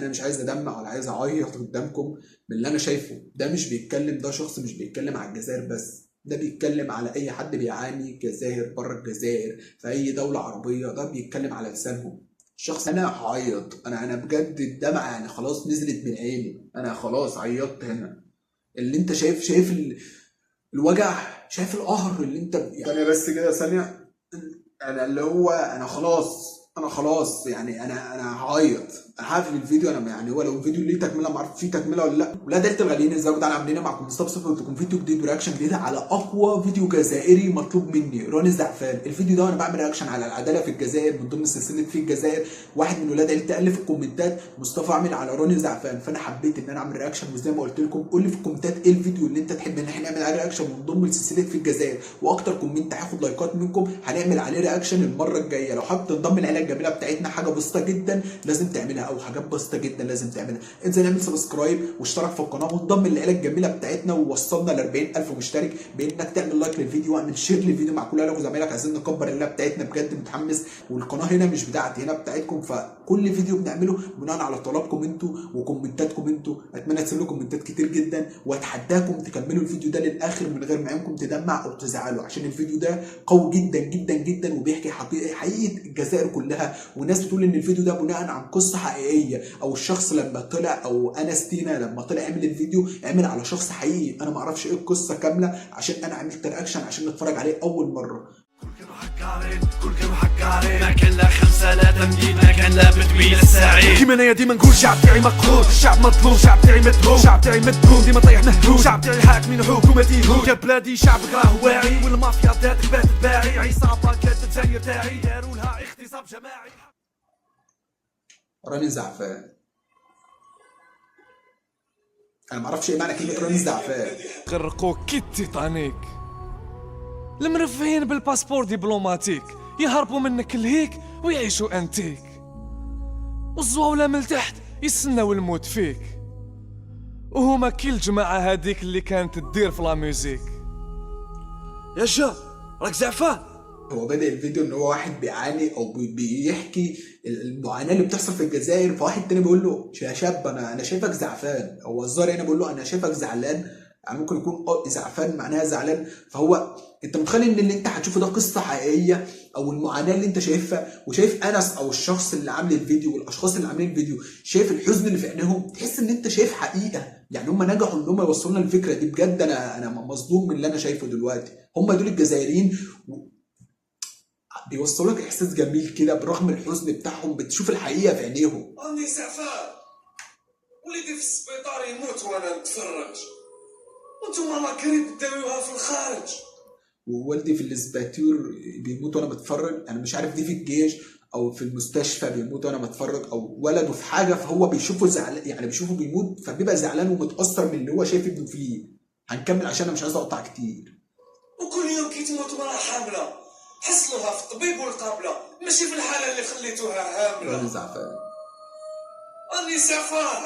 انا مش عايز ادمع ولا عايز اعيط قدامكم. من اللي انا شايفه ده مش بيتكلم، ده شخص مش بيتكلم على الجزائر بس، ده بيتكلم على اي حد بيعاني الجزائر، بره الجزائر، في اي دوله عربيه، ده بيتكلم على لسانهم. الشخص انا هعيط، انا بجد الدمعه يعني خلاص نزلت من عيني، انا خلاص عيطت هنا. اللي انت شايف الوجع، شايف القهر اللي انت ثانيه بس كده ثانيه. انا اللي هو انا خلاص يعني انا هعيط، انا هقفل الفيديو. انا يعني هو لو الفيديو ليه تكمله ما اعرف فيه تكمله ولا لا. ولاد عيله الغاليين، ازيكم؟ تعالوا عاملين معاكم مصطفى صفر، لكم فيديو جديد ورياكشن جديد على اقوى فيديو جزائري مطلوب مني، راني الزعفان. الفيديو ده انا بعمل رياكشن على العداله في الجزائر من ضمن سلسله في الجزائر. واحد من ولاد عيلتي قال لي في الكومنتات مصطفى اعمل على راني الزعفان، فانا حبيت ان انا اعمل رياكشن. وزي ما قلت لكم قول لي في الكومنتات ايه الفيديو اللي انت تحب ان احنا نعمل عليه رياكشن من ضمن سلسله في الجزائر، واكتر كومنت هياخد لايكات منكم هنعمل عليه رياكشن المره الجايه. لو حابب تنضم العيله الجميله بتاعتنا، حاجه بسيطه جدا لازم تعملها، او حاجات بسيطه جدا لازم تعملها، انزل اعمل سبسكرايب واشترك في القناه وانضم للعيله الجميله بتاعتنا، ووصلنا ل 40000 مشترك بانك تعمل لايك للفيديو واعمل شير للفيديو مع كل اهلك وزمايلك. عايزين نكبر العيله بتاعتنا، بجد متحمس. والقناه هنا مش بتاعتي، هنا بتاعتكم، فكل فيديو بنعمله بناء على طلبكم انتوا وكومنتاتكم انتوا. اتمنى تسيبوا كومنتات كتير جدا، واتحداكم تكملوا الفيديو ده للاخر من غير ما عينكم تدمع او تزعلوا، عشان الفيديو ده قوي جدا جدا جدا وبيحكي حقيقه الجزائر كلها. وناس بتقول ان الفيديو ده بناء عن قصه حقيقيه، او الشخص لما طلع، او انس تينا لما طلع عمل الفيديو عمل على شخص حقيقي. انا ما اعرفش ايه القصه كامله عشان انا عملت رياكشن عشان نتفرج عليه اول مره. كلكم حكارين ما كان لا خمسة لا تمديد، ما كان لا بتويل السعيد. ديما انايا ديما نقول شعب تاعي مقهور، الشعب مظلوم، شعب تاعي مدهوم، شعب تاعي مدهوم، ديما طيح مهدوم، شعب تاعي حاكمين حكومتي هو. يا بلادي شعبك راه واعي، والمافيا داتك بات تباعي، عصابة كانت الجزائر تاعي داروا لها اغتصاب جماعي. راني الزعفان، انا ما اعرفش ايه معنى كلمه راني الزعفان. غرقوك كي التيتانيك، المرفهين بالباسبور دبلوماتيك يهربوا منك لهيك ويعيشوا انتيك، والزواولة من تحت يستناو الموت فيك، وهما كي الجماعة هاديك اللي كانت تدير في لا ميوزيك. يا شا راك زعفان. هو بدأ الفيديو ان هو واحد بيعاني او بيحكي المعاناه اللي بتحصل في الجزائر، فواحد تاني بيقول له يا شاب انا شايفك زعفان، هو الظاهر هنا بيقول له انا شايفك زعلان، يعني ممكن يكون زعفان معناها زعلان. فهو انت متخيل ان اللي انت هتشوفه ده قصه حقيقيه، او المعاناه اللي انت شايفها، وشايف انس او الشخص اللي عامل الفيديو والاشخاص اللي عاملين الفيديو، شايف الحزن اللي في عينيهم، تحس ان انت شايف حقيقه. يعني هم نجحوا ان هم يوصلوا لنا الفكره دي. بجد انا مصدوم من اللي انا شايفه دلوقتي. هم دول الجزائريين بيوصلوا لك احساس جميل كده برغم الحزن بتاعهم، بتشوف الحقيقه في عينيهم. راني زعفان، وليدي في السبيطار يموت وانا نتفرج، وانتم ما قريب تداويوها في الخارج. ووالدي في الاسباتور بيموت وانا بتفرج، انا مش عارف دي في الجيش او في المستشفى بيموت وانا بتفرج، او ولده في حاجه فهو بيشوفه زعلان، يعني بيشوفه بيموت فبيبقى زعلان ومتاثر من اللي هو شايف ابنه فيه. هنكمل عشان انا مش عايز اقطع كتير. وكل يوم كي تموت مرأة حاملة حصلوها في الطبيب والقابلة، ماشي في الحالة اللي خليتوها هاملة. راني زعفان، راني زعفان،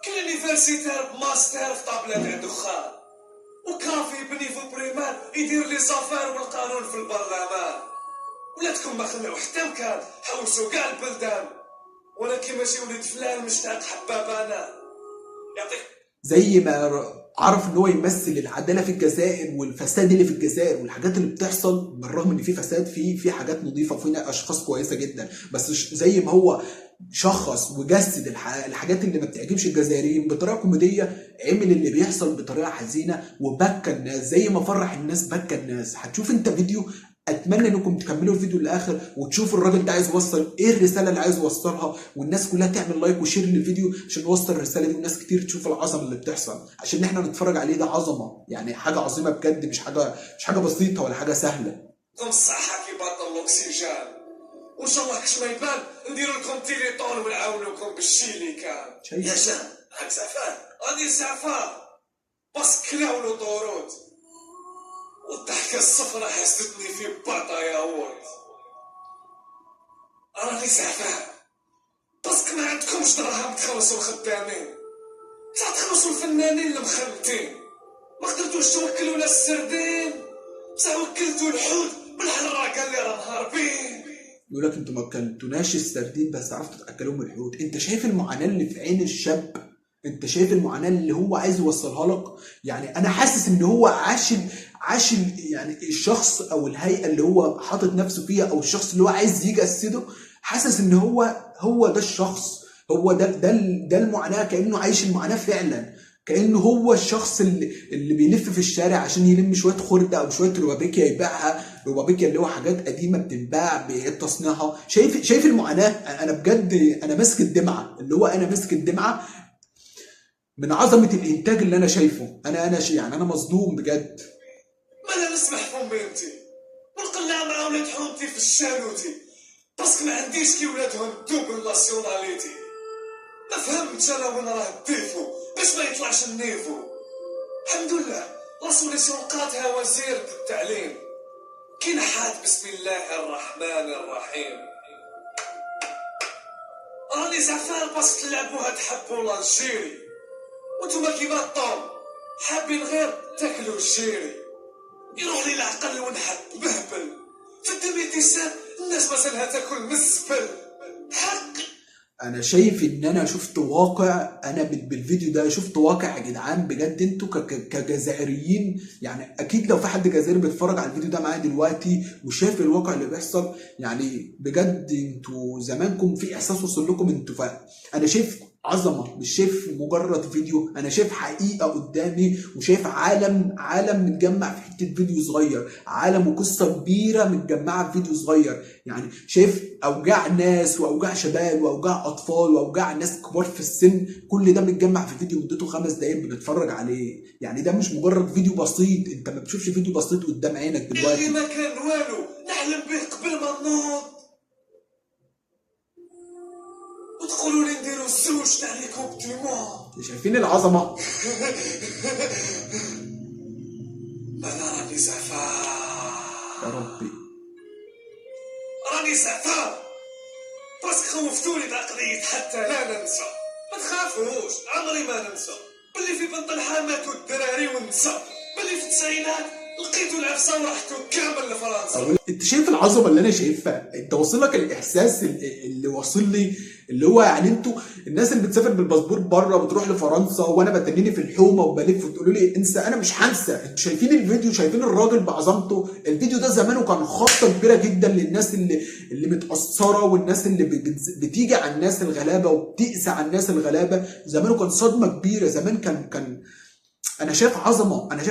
كل يونيفرسيتير بماستر في طابلة تاع دخان، وكافي بنيفو بريمان يدير لي صافير والقانون في البرلمان. ولادكم ما خلاو حتى مكان، حوسوا كاع البلدان، وانا كي ماشي ولد فلان مشتاق حباب انا. يعطيك زي ما عرف ان هو يمثل العداله في الجزائر والفساد اللي في الجزائر والحاجات اللي بتحصل، بالرغم ان في فساد، في حاجات نظيفه وفينا اشخاص كويسه جدا، بس زي ما هو شخص وجسد الحاجات اللي ما بتعجبش الجزائريين بطريقه كوميديه، عمل اللي بيحصل بطريقه حزينه وبكى الناس زي ما فرح الناس بكى الناس. هتشوف انت فيديو، اتمنى انكم تكملوا الفيديو للاخر وتشوفوا الراجل ده عايز يوصل ايه، الرساله اللي عايز يوصلها، والناس كلها تعمل لايك وشير للفيديو عشان نوصل الرساله دي وناس كتير تشوف العظمه اللي بتحصل، عشان احنا نتفرج عليه. ده عظمه، يعني حاجه عظيمه بجد، مش حاجه بسيطه ولا حاجه سهله. لكم الصحة كي باطل الاكسجين، وان شاء الله كش ما يبان نديرو لكم تيليطون ونعاونوكم بالشي اللي كان. يا شان راك زعفان، راني زعفان، بس كلاولو طرود، والضحكة الصفرا حسدتني في باطا يا ولد. راني زعفان، باسك ما عندكمش دراهم تخلصوا الخدامين، بصح تخلصوا الفنانين المخلتين. ما قدرتوش توكلوا لا السردين، بصح وكلتوا الحوت بالحراقه اللي راه هاربين. يقول لك انتوا ما كلتوناش السردين بس عرفتوا تاكلوه من الحوت. انت شايف المعاناه اللي في عين الشاب؟ انت شايف المعاناه اللي هو عايز يوصلها لك؟ يعني انا حاسس ان هو عاش يعني الشخص او الهيئه اللي هو حاطط نفسه فيها، او الشخص اللي هو عايز يجسده، حاسس ان هو ده الشخص، هو ده المعاناه، كانه عايش المعاناه فعلا، كانه هو الشخص اللي بيلف في الشارع عشان يلم شويه خرده او شويه روبابيكيا يبيعها. روبابيكيا اللي هو حاجات قديمه بتنباع بإعادة تصنيعها. شايف المعاناه؟ انا بجد انا ماسك الدمعه، اللي هو انا ماسك الدمعه من عظمه الانتاج اللي انا شايفه. يعني انا مصدوم بجد. ما انا نسمح فم بنتي ونقلع مع ولاد حومتي في الشانوتي، باسكو ما عنديش كي ولادهم دوبل ناسيوناليتي. ما فهمتش انا وين راه الديفو باش ما يطلعش النيفو. الحمد لله لا سوليسيون لقاتها وزير التعليم كي نحات بسم الله الرحمن الرحيم. راني زعفان باسكو تلعبوها تحبوا لالجيري، وانتوما كيما الطوم حابين غير تاكلوا الجيري. يروح لي العقل ونحب بهبل في الدميتيسات الناس مازالها تاكل من الزبل. حق انا شايف ان انا شفت واقع، انا بالفيديو ده شفت واقع يا جدعان بجد. انتوا كجزائريين، يعني اكيد لو في حد جزائري بيتفرج على الفيديو ده معايا دلوقتي وشايف الواقع اللي بيحصل، يعني بجد انتوا زمانكم في احساس وصل لكم. انتوا انا شايف عظمه، مش شايف مجرد فيديو، انا شايف حقيقه قدامي، وشايف عالم متجمع في حته فيديو صغير، عالم وقصه كبيره متجمعه في فيديو صغير. يعني شايف اوجاع ناس واوجاع شباب واوجاع اطفال واوجاع ناس كبار في السن، كل ده متجمع في فيديو مدته 5 دقايق بنتفرج عليه. يعني ده مش مجرد فيديو بسيط، انت ما بتشوفش فيديو بسيط قدام عينك دلوقتي. اللي ما كان والو نحلم به قبل ما نوض، وتقولوا لي نديروا الزوج تاع لي كومبليمون. شايفين العظمه؟ انا راني زعفان يا ربي، راني زعفان باسكو خوفتوني بعقلية حتى لا ننسى. ما تخافوش عمري ما ننسى بلي في بنت الحال ماتوا الدراري وننسى بلي في التسعينات لقيتوا العفسه ورحتوا كامل لفرنسا. انت شايف العظمه اللي انا شايفها؟ انت واصل لك الاحساس اللي واصل لي، اللي هو يعني انتوا الناس اللي بتسافر بالباسبور بره بتروح لفرنسا وانا بتنيني في الحومه وبلف وتقولوا لي انسى، انا مش هنسى. انتوا شايفين الفيديو؟ شايفين الراجل بعظمته؟ الفيديو ده زمانه كان خبطه كبيره جدا للناس اللي متاثره، والناس اللي بتيجي على الناس الغلابه وبتقسى على الناس الغلابه. زمانه كان صدمه كبيره، زمان كان انا شايف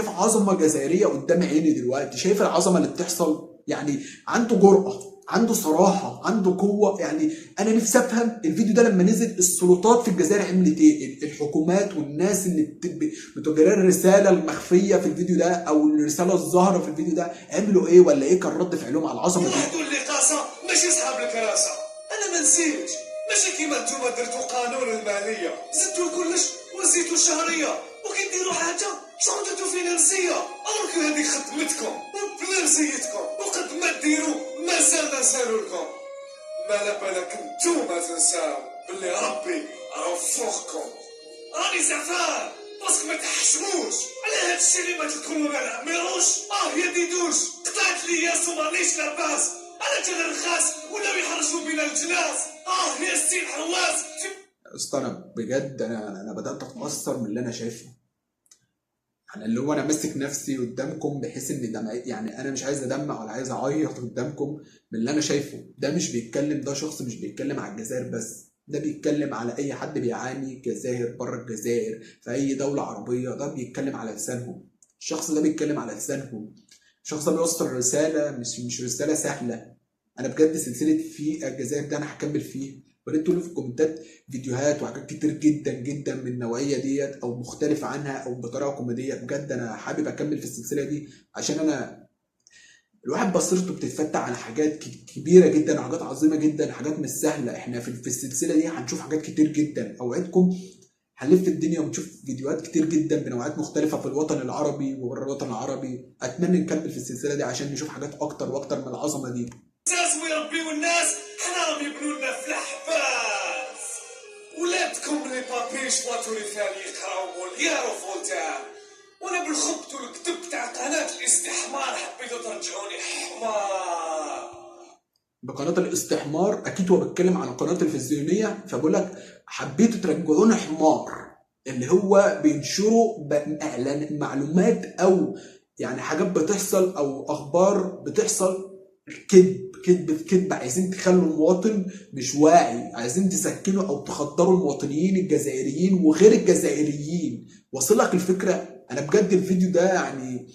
عظمه جزائريه قدام عيني دلوقتي. شايف العظمه اللي بتحصل؟ يعني عنده جرأه، عنده صراحه، عنده قوه. يعني انا نفسي افهم الفيديو ده لما نزل السلطات في الجزائر عملت ايه؟ الحكومات والناس اللي بتجري الرساله المخفيه في الفيديو ده او الرساله الظاهره في الفيديو ده عملوا ايه؟ ولا ايه كان رد فعلهم على العظمه دي؟ واحد اللي قاسه ماشي صحاب الكراسه. انا ما نسيتش ماشي كيما نتوما درتوا قانون الماليه زدتوا كلش وزيتوا الشهريه، وكي ديروا حاجه شرطتوا فينانسيه. أركو هذه خدمتكم وبنرسيتكم، وقد ما ديروا مازال نسالوا لكم. ما لا بالك نتوما تنساو باللي ربي راه فوقكم. راني زعفان باسكو ما تحشموش على هاد الشيء اللي ما تكونوا ما نعمروش. يا ديدوش قطعت لي ياس ومانيش لاباس، انا غير الخاس ولاو يحرشوا بينا الجناس. يا ستين حواس. استنى بجد، انا بدات اتاثر من اللي انا شايفه. يعني اللي هو انا ماسك نفسي قدامكم بحيث ان يعني انا مش عايز ادمع ولا عايز اعيط قدامكم من اللي انا شايفه. ده مش بيتكلم، ده شخص مش بيتكلم على الجزائر بس، ده بيتكلم على اي حد بيعاني كظاهر بره الجزائر في اي دوله عربيه. ده بيتكلم على لسانهم، الشخص ده بيتكلم على لسانهم. الشخص ده بيوصل رساله مش رساله سهله. انا بجد سلسله في الجزائر ده انا هكمل فيه. وريت تقولوا في الكومنتات فيديوهات وحاجات كتير جدا جدا من النوعيه ديت او مختلفه عنها او بطريقه كوميديه. بجد انا حابب اكمل في السلسله دي عشان انا الواحد بصيرته بتتفتح على حاجات كبيره جدا وحاجات عظيمه جدا، حاجات مش سهله. احنا في السلسله دي هنشوف حاجات كتير جدا. اوعدكم هنلف الدنيا ونشوف فيديوهات كتير جدا بنوعات مختلفه في الوطن العربي وبره الوطن العربي. اتمنى نكمل في السلسله دي عشان نشوف حاجات اكتر واكتر من العظمه دي. اساس ويربيو الناس حنا راهم يبنوا لنا في الاحباس. ولادكم لي بابيش فاتوا رسالة يقراو موليار وفولتير، وانا بالخبط والكتب تاع قناه الاستحمار حبيتوا ترجعوني حمار. بقناه الاستحمار، اكيد هو بيتكلم عن القناه التلفزيونيه، فبقول لك حبيتوا ترجعونا حمار، اللي هو بينشروا اعلان معلومات او يعني حاجات بتحصل او اخبار بتحصل، كذب كذب في كذب، عايزين تخلوا المواطن مش واعي، عايزين تسكنوا او تخدروا المواطنين الجزائريين وغير الجزائريين. واصلك الفكره؟ انا بجد الفيديو ده يعني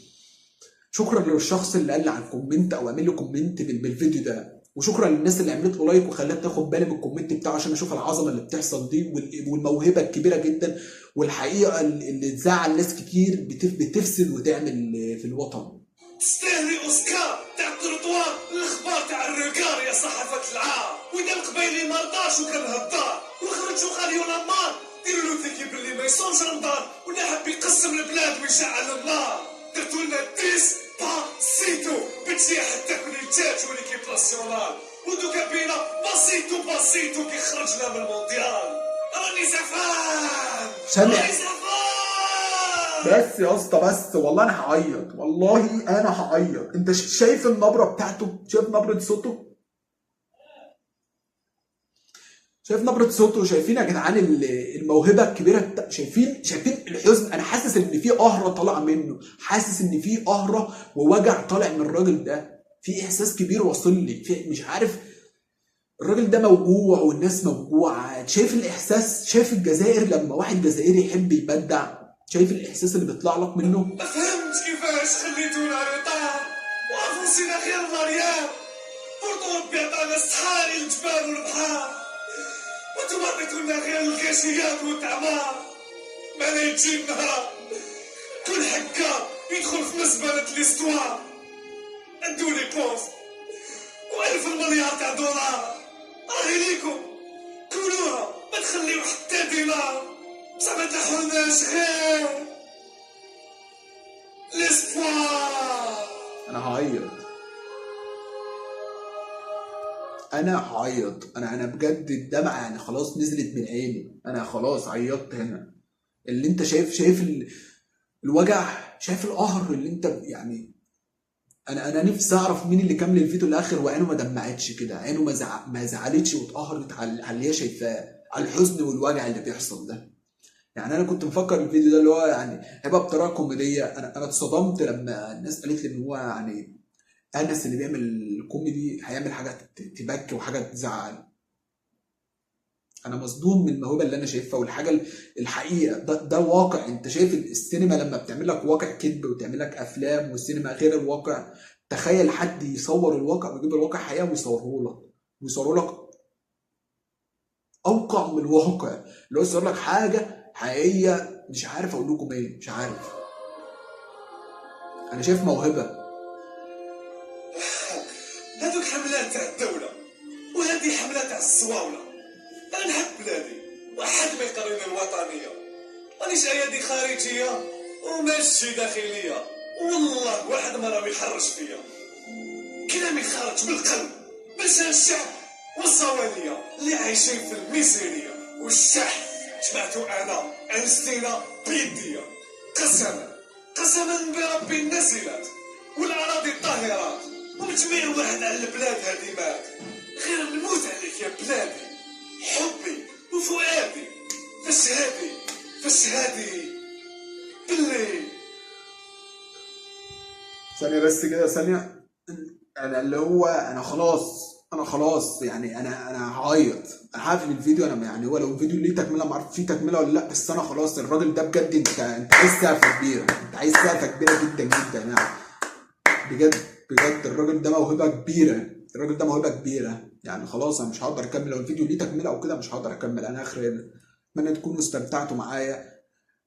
شكرا للشخص اللي قال لي على الكومنت او عمل لي كومنت بالفيديو ده، وشكرا للناس اللي عملت له لايك وخلتني اخد بالي من الكومنت بتاعه عشان اشوف العظمه اللي بتحصل دي والموهبه الكبيره جدا، والحقيقه اللي تزعل ناس كتير بتفسد وتعمل في الوطن. تستاهلي اوسكار تاع التروطوار، الاخبار تاع الريكار يا صحافه العار، واذا القبيلي مرضاش وكان هدار وخرج وقال يونا مار، ديروا له ذكي باللي ما يصومش رمضان ولا حب يقسم البلاد ويشعل النار. درتوا لنا ديس با سيتو بتجي حتى كل الجاج وليكيب ناسيونال، ودوكا بينا باسيتو باسيتو كي خرجنا من المونديال. راني زعفان سامع؟ راني زعفان. بس يا اسطى بس، والله انا هعيط، والله انا هعيط. انت شايف النبره بتاعته؟ شايف نبره صوته؟ شايف نبره صوته؟ شايفين يا جدعان الموهبه الكبيره شايفين الحزن؟ انا حاسس ان في قهره طالعه منه، حاسس ان في قهره ووجع طالع من الراجل ده، في احساس كبير واصل لي، في مش عارف، الراجل ده موجوع والناس موجوعه. شايف الاحساس؟ شايف الجزائر لما واحد جزائري يحب يبدع؟ شايف الاحساس اللي بيطلع لك منه؟ ما فهمتش كيفاش خليتونا ريطار وعفوسينا غير مريم، برضو ربي عطانا استحاري الجبال والبحار، وانتو عطيتونا غير الغاشيات والتعمار. ما لا يجي النهار كل حكا يدخل في مزبلة ليستوار، ادوا لي بوز و1000 مليار تاع دولار، راهي ليكم كلوها ما تخليو حتى دينار، بصح ما تلحوناش غير ليسبوار. انا هعيط، انا هعيط، انا بجد الدمعه يعني خلاص نزلت من عيني، انا خلاص عيطت هنا. اللي انت شايف الوجع، شايف القهر اللي انت يعني، انا نفسي اعرف مين اللي كمل الفيديو الاخر وعينه ما دمعتش كده، عينه ما زعلتش واتقهرت على اللي هي شايفاه، على الحزن والوجع اللي بيحصل ده. يعني انا كنت مفكر الفيديو ده اللي هو يعني هيبقى بطريقه كوميديه، انا اتصدمت لما الناس قالت لي ان هو يعني انس اللي بيعمل كوميدي هيعمل حاجه تبكي وحاجه تزعل. انا مصدوم من الموهبه اللي انا شايفها والحاجه الحقيقه، ده واقع. انت شايف السينما لما بتعمل لك واقع كذب وتعمل لك افلام والسينما غير الواقع، تخيل حد يصور الواقع ويجيب الواقع حقيقه ويصوره لك اوقع من الواقع، اللي هو يصور لك حاجه حقيقيه. مش عارف اقول لكم ايه، مش عارف. انا شايف موهبه. هذوك حملات تاع الدولة وهذه حملات تاع الزواولة. أنا نحب بلادي وأحد ما يقررني الوطنية، مانيش أيادي خارجية وماشي داخلية، والله واحد ما راه يحرش فيا، كلامي خارج بالقلب بلسان الشعب والصوالية اللي عايشين في الميزيرية والشح. جمعتو أنا أنستينا بيدية، قسما بربي النازلات والأراضي الطاهرات، ومجميع واحد على البلاد هادي مات، غير نموت عليك يا بلادي، حبي وفؤادي فاش هادي بالليل. ثانية بس كده، ثانية. انا اللي هو انا خلاص يعني انا هعيط، انا هقفل الفيديو. انا يعني هو لو الفيديو ليه تكمله ما اعرف فيه تكمله ولا لا، بس انا خلاص الراجل ده بجد انت عايز سقفه كبيره، انت عايز سقفه كبيره جدا جدا يعني. بجد الراجل ده موهبه كبيره، يعني خلاص انا مش هقدر اكمل لو الفيديو ليه تكمله او كده، مش هقدر اكمل. انا اخر هنا. اتمنى تكونوا استمتعتوا معايا.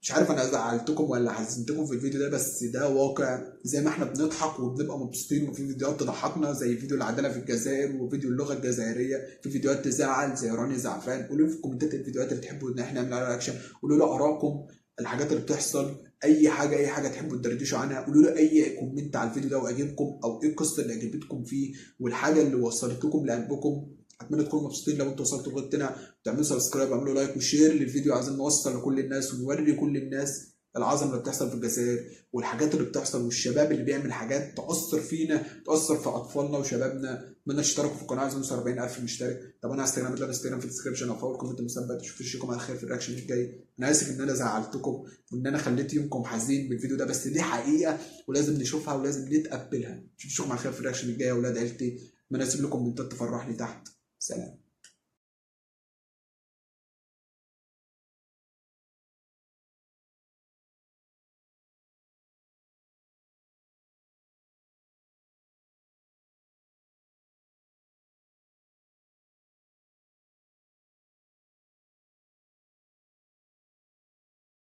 مش عارف انا زعلتكم ولا حزنتكم في الفيديو ده، بس ده واقع. زي ما احنا بنضحك وبنبقى مبسوطين وفي فيديوهات تضحكنا زي فيديو العداله في الجزائر وفيديو اللغه الجزائريه، في فيديوهات تزعل زي راني زعفان. قولوا لي في الكومنتات الفيديوهات اللي تحبوا ان احنا نعمل عليها رياكشن، قولوا لي ارائكم، الحاجات اللي بتحصل، اي حاجه تحبوا تدردشوا عنها. قولوا لي اي كومنت على الفيديو ده وعجبكم، او ايه القصه اللي عجبتكم فيه والحاجه اللي وصلت لكم لقلبكم. اتمنى تكونوا مبسوطين. لو انتوا وصلتوا لغايه هنا تعملوا سبسكرايب، اعملوا لايك وشير للفيديو، عايزين نوصل لكل الناس ونوري كل الناس العظمه اللي بتحصل في الجزائر والحاجات اللي بتحصل والشباب اللي بيعمل حاجات تاثر فينا، تاثر في اطفالنا وشبابنا. اتمنى تشتركوا في القناه، عايزين نوصل 40000 مشترك. طب انا على انستجرام، هتلاقي الانستجرام في الديسكربشن او في اول كومنت مثبت. اشوفكم على خير في الرياكشن الجاي. انا اسف ان انا زعلتكم وان انا خليت يومكم حزين بالفيديو ده، بس دي حقيقه ولازم نشوفها ولازم نتقبلها. اشوفكم على خير في الرياكشن الجاي يا اولاد عيلتي. اتمنى اسيب لكم كومنتات تفرحني تحت. سلام.